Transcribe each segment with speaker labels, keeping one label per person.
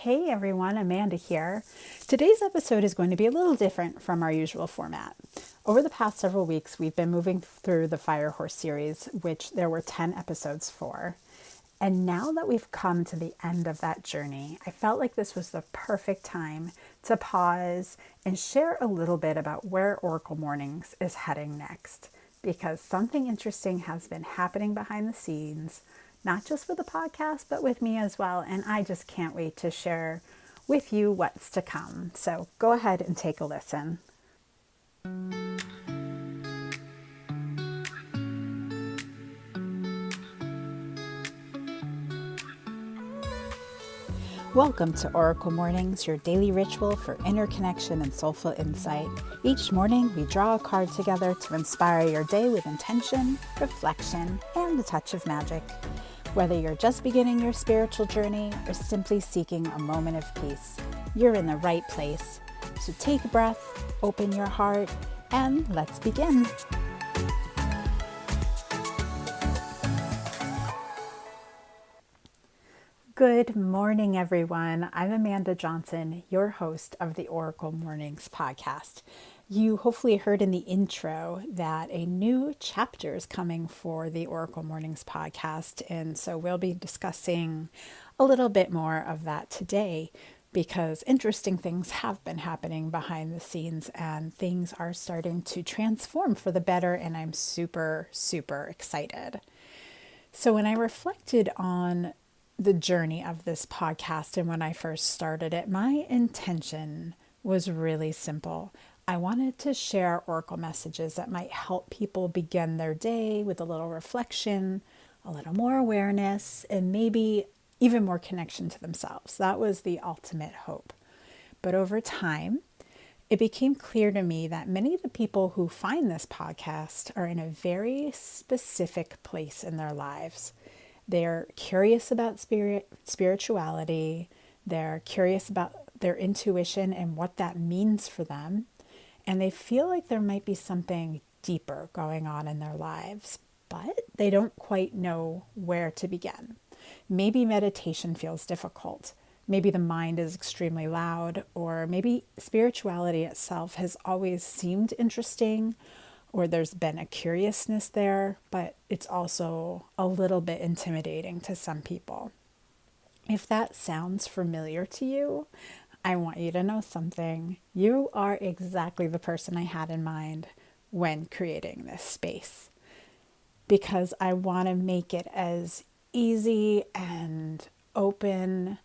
Speaker 1: Hey everyone, Amanda here. Today's episode is going to be a little different from our usual format. Over the past several weeks, we've been moving through the Fire Horse series, which there were 10 episodes for. And now that we've come to the end of that journey, I felt like this was the perfect time to pause and share a little bit about where Oracle Mornings is heading next. Because something interesting has been happening behind the scenes, not just with the podcast, but with me as well. And I just can't wait to share with you what's to come. So go ahead and take a listen. Welcome to Oracle Mornings, your daily ritual for inner connection and soulful insight. Each morning, we draw a card together to inspire your day with intention, reflection, and a touch of magic. Whether you're just beginning your spiritual journey or simply seeking a moment of peace, you're in the right place. So take a breath, open your heart, and let's begin. Good morning, everyone. I'm Amanda Johnson, your host of the Oracle Mornings podcast. You hopefully heard in the intro that a new chapter is coming for the Oracle Mornings podcast. And so we'll be discussing a little bit more of that today because interesting things have been happening behind the scenes and things are starting to transform for the better. And I'm super, super excited. So when I reflected on the journey of this podcast and when I first started it, my intention was really simple. I wanted to share Oracle messages that might help people begin their day with a little reflection, a little more awareness, and maybe even more connection to themselves. That was the ultimate hope. But over time, it became clear to me that many of the people who find this podcast are in a very specific place in their lives. They're curious about spirituality. They're curious about their intuition and what that means for them. And they feel like there might be something deeper going on in their lives, but they don't quite know where to begin. Maybe meditation feels difficult. Maybe the mind is extremely loud, or maybe spirituality itself has always seemed interesting, or there's been a curiousness there, but it's also a little bit intimidating to some people. If that sounds familiar to you, I want you to know something. You are exactly the person I had in mind when creating this space, because I want to make it as easy and open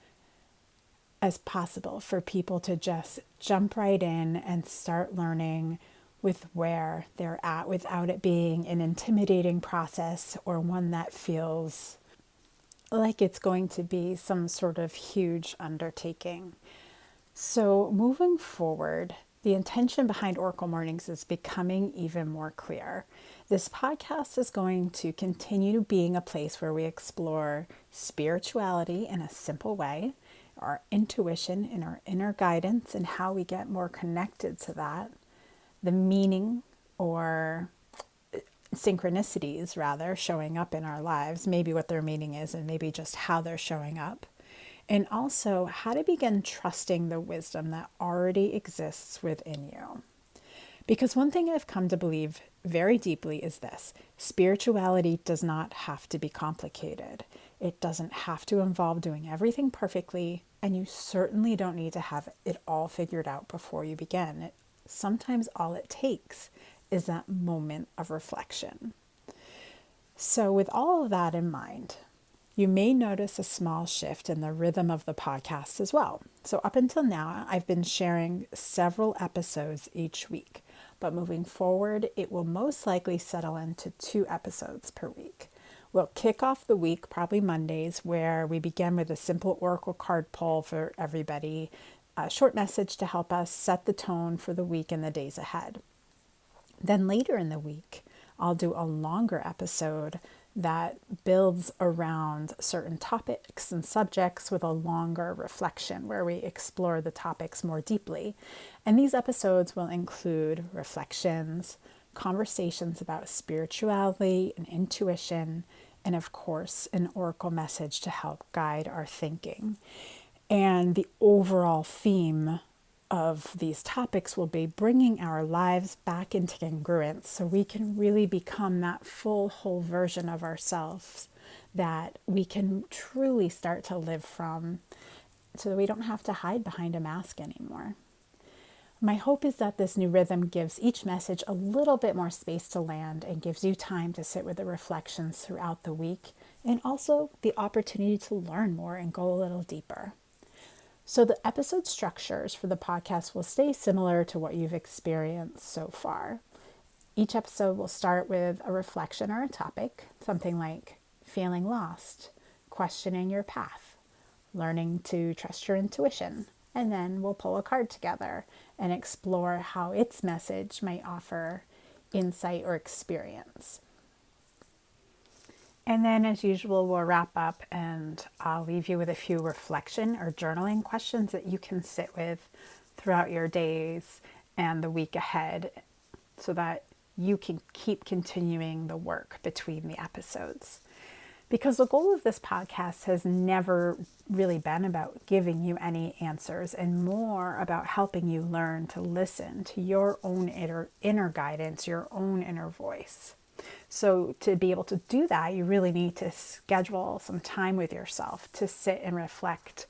Speaker 1: as possible for people to just jump right in and start learning with where they're at without it being an intimidating process or one that feels like it's going to be some sort of huge undertaking. So moving forward, the intention behind Oracle Mornings is becoming even more clear. This podcast is going to continue being a place where we explore spirituality in a simple way, our intuition and our inner guidance and how we get more connected to that, the meaning or synchronicities rather showing up in our lives, maybe what their meaning is and maybe just how they're showing up. And also how to begin trusting the wisdom that already exists within you. Because one thing I've come to believe very deeply is this: spirituality does not have to be complicated. It doesn't have to involve doing everything perfectly, and you certainly don't need to have it all figured out before you begin. Sometimes all it takes is that moment of reflection. So with all of that in mind, you may notice a small shift in the rhythm of the podcast as well. So up until now, I've been sharing several episodes each week, but moving forward, it will most likely settle into 2 episodes per week. We'll kick off the week, probably Mondays, where we begin with a simple Oracle card pull for everybody, a short message to help us set the tone for the week and the days ahead. Then later in the week, I'll do a longer episode that builds around certain topics and subjects with a longer reflection where we explore the topics more deeply. And these episodes will include reflections, conversations about spirituality and intuition, and of course, an oracle message to help guide our thinking. And the overall theme of these topics will be bringing our lives back into congruence so we can really become that full, whole version of ourselves that we can truly start to live from, so that we don't have to hide behind a mask anymore. My hope is that this new rhythm gives each message a little bit more space to land and gives you time to sit with the reflections throughout the week, and also the opportunity to learn more and go a little deeper. So the episode structures for the podcast will stay similar to what you've experienced so far. Each episode will start with a reflection or a topic, something like feeling lost, questioning your path, learning to trust your intuition, and then we'll pull a card together and explore how its message might offer insight or experience. And then, as usual, we'll wrap up and I'll leave you with a few reflection or journaling questions that you can sit with throughout your days and the week ahead, so that you can keep continuing the work between the episodes. Because the goal of this podcast has never really been about giving you any answers, and more about helping you learn to listen to your own inner guidance, your own inner voice. So to be able to do that, you really need to schedule some time with yourself to sit and reflect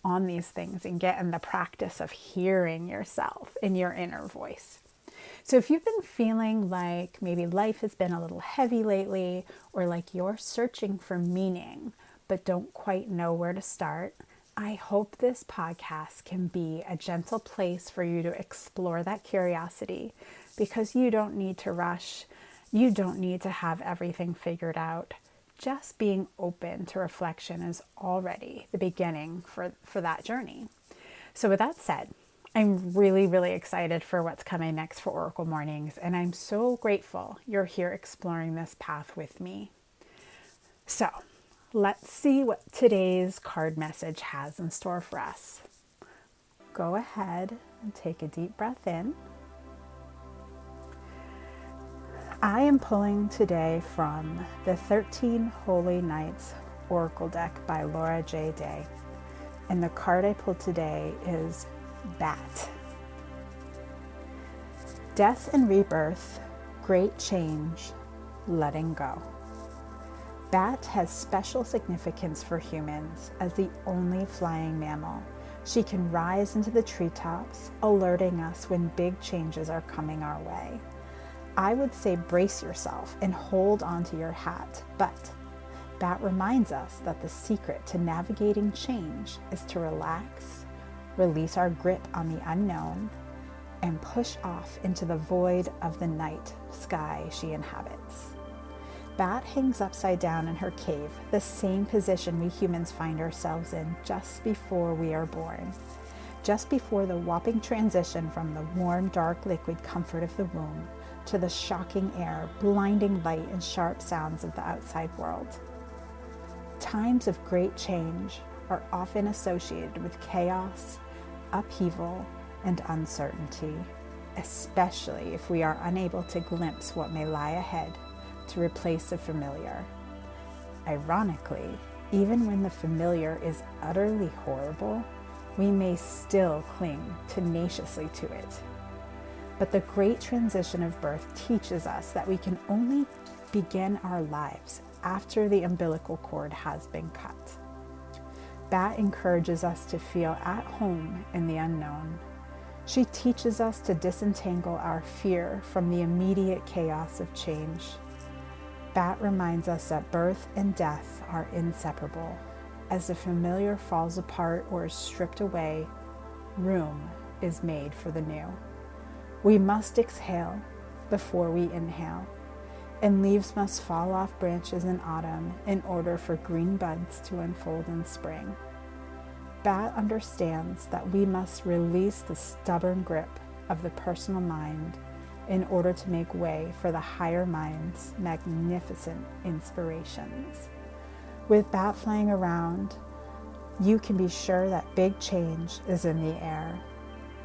Speaker 1: on these things and get in the practice of hearing yourself in your inner voice. So if you've been feeling like maybe life has been a little heavy lately, or like you're searching for meaning but don't quite know where to start, I hope this podcast can be a gentle place for you to explore that curiosity, because you don't need to rush. You don't need to have everything figured out. Just being open to reflection is already the beginning for that journey. So with that said, I'm really, really excited for what's coming next for Oracle Mornings, and I'm so grateful you're here exploring this path with me. So let's see what today's card message has in store for us. Go ahead and take a deep breath in. I am pulling today from the 13 Holy Nights Oracle deck by Laura J. Day, and the card I pulled today is Bat. Death and rebirth, great change, letting go. Bat has special significance for humans as the only flying mammal. She can rise into the treetops, alerting us when big changes are coming our way. I would say brace yourself and hold onto your hat, but Bat reminds us that the secret to navigating change is to relax, release our grip on the unknown, and push off into the void of the night sky she inhabits. Bat hangs upside down in her cave, the same position we humans find ourselves in just before we are born, just before the whopping transition from the warm, dark, liquid comfort of the womb to the shocking air, blinding light, and sharp sounds of the outside world. Times of great change are often associated with chaos, upheaval, and uncertainty, especially if we are unable to glimpse what may lie ahead to replace the familiar. Ironically, even when the familiar is utterly horrible, we may still cling tenaciously to it. But the great transition of birth teaches us that we can only begin our lives after the umbilical cord has been cut. Bat encourages us to feel at home in the unknown. She teaches us to disentangle our fear from the immediate chaos of change. Bat reminds us that birth and death are inseparable. As the familiar falls apart or is stripped away, room is made for the new. We must exhale before we inhale, and leaves must fall off branches in autumn in order for green buds to unfold in spring. Bat understands that we must release the stubborn grip of the personal mind in order to make way for the higher mind's magnificent inspirations. With Bat flying around, you can be sure that big change is in the air.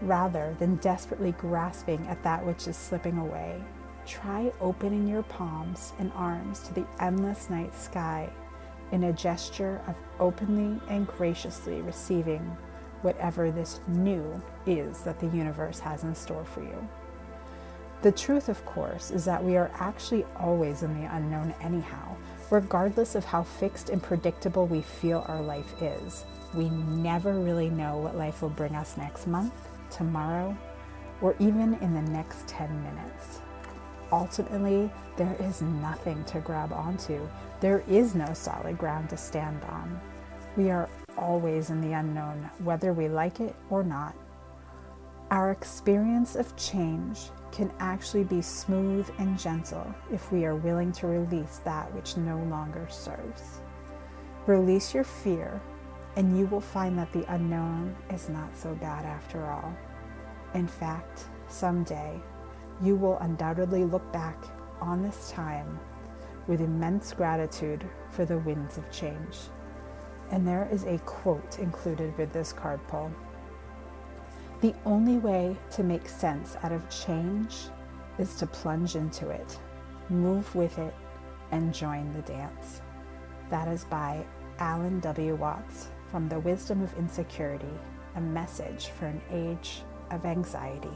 Speaker 1: Rather than desperately grasping at that which is slipping away, try opening your palms and arms to the endless night sky in a gesture of openly and graciously receiving whatever this new is that the universe has in store for you. The truth, of course, is that we are actually always in the unknown anyhow, regardless of how fixed and predictable we feel our life is. We never really know what life will bring us next month, tomorrow, or even in the next 10 minutes. Ultimately, there is nothing to grab onto. There is no solid ground to stand on. We are always in the unknown, whether we like it or not. Our experience of change can actually be smooth and gentle if we are willing to release that which no longer serves. Release your fear, and you will find that the unknown is not so bad after all. In fact, someday, you will undoubtedly look back on this time with immense gratitude for the winds of change. And there is a quote included with this card pull. The only way to make sense out of change is to plunge into it, move with it, and join the dance. That is by Alan W. Watts from The Wisdom of Insecurity, a message for an age of anxiety.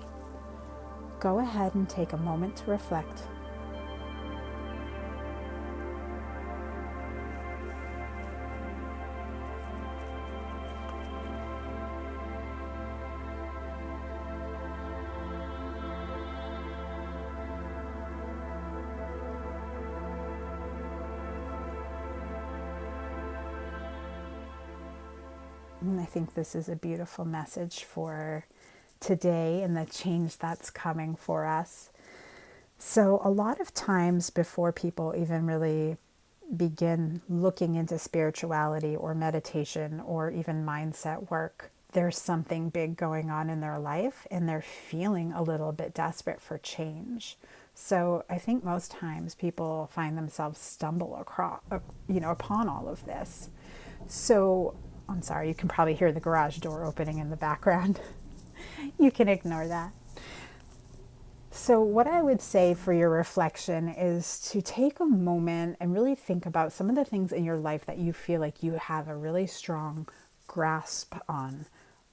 Speaker 1: Go ahead and take a moment to reflect. And I think this is a beautiful message for today and the change that's coming for us. So a lot of times before people even really begin looking into spirituality or meditation or even mindset work, there's something big going on in their life and they're feeling a little bit desperate for change. So I think most times people find themselves stumble across, upon all of this. So I'm sorry, you can probably hear the garage door opening in the background. You can ignore that. So what I would say for your reflection is to take a moment and really think about some of the things in your life that you feel like you have a really strong grasp on,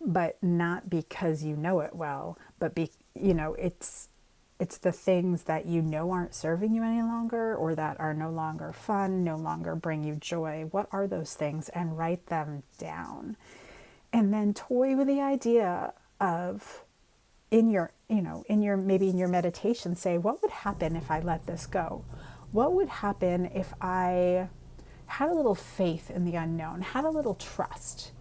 Speaker 1: but not because you know it well, but it's the things that you know aren't serving you any longer or that are no longer fun, no longer bring you joy. What are those things? And write them down. And then toy with the idea of in your meditation, say, what would happen if I let this go? What would happen if I had a little faith in the unknown, had a little trust?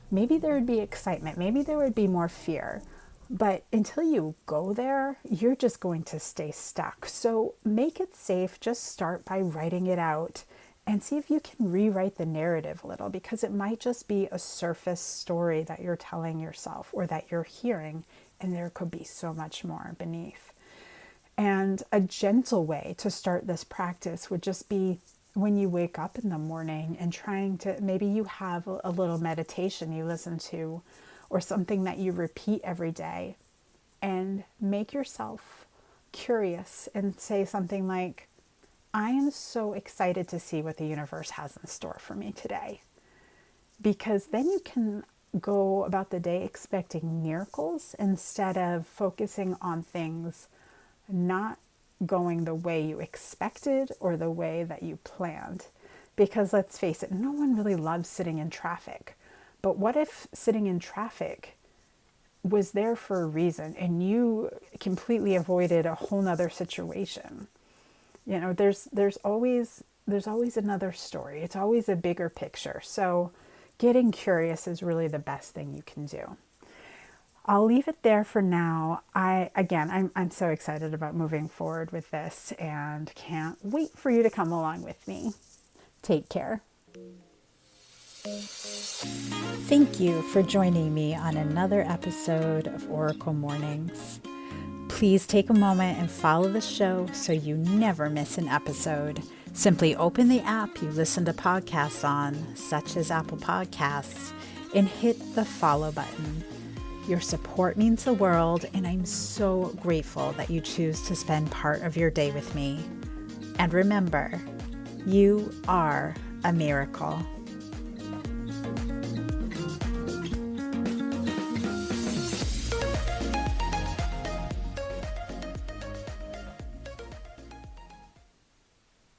Speaker 1: Maybe there would be excitement. Maybe there would be more fear. But until you go there, you're just going to stay stuck. So make it safe. Just start by writing it out and see if you can rewrite the narrative a little, because it might just be a surface story that you're telling yourself or that you're hearing, and there could be so much more beneath. And a gentle way to start this practice would just be when you wake up in the morning and maybe you have a little meditation you listen to, or something that you repeat every day, and make yourself curious and say something like, I am so excited to see what the universe has in store for me today. Because then you can go about the day expecting miracles instead of focusing on things not going the way you expected or the way that you planned. Because let's face it, no one really loves sitting in traffic. But what if sitting in traffic was there for a reason and you completely avoided a whole nother situation? There's always another story. It's always a bigger picture. So getting curious is really the best thing you can do. I'll leave it there for now. I'm so excited about moving forward with this and can't wait for you to come along with me. Take care. Thank you for joining me on another episode of Oracle Mornings. Please take a moment and follow the show so you never miss an episode. Simply open the app you listen to podcasts on, such as Apple Podcasts, and hit the follow button. Your support means the world, and I'm so grateful that you choose to spend part of your day with me. And remember, you are a miracle.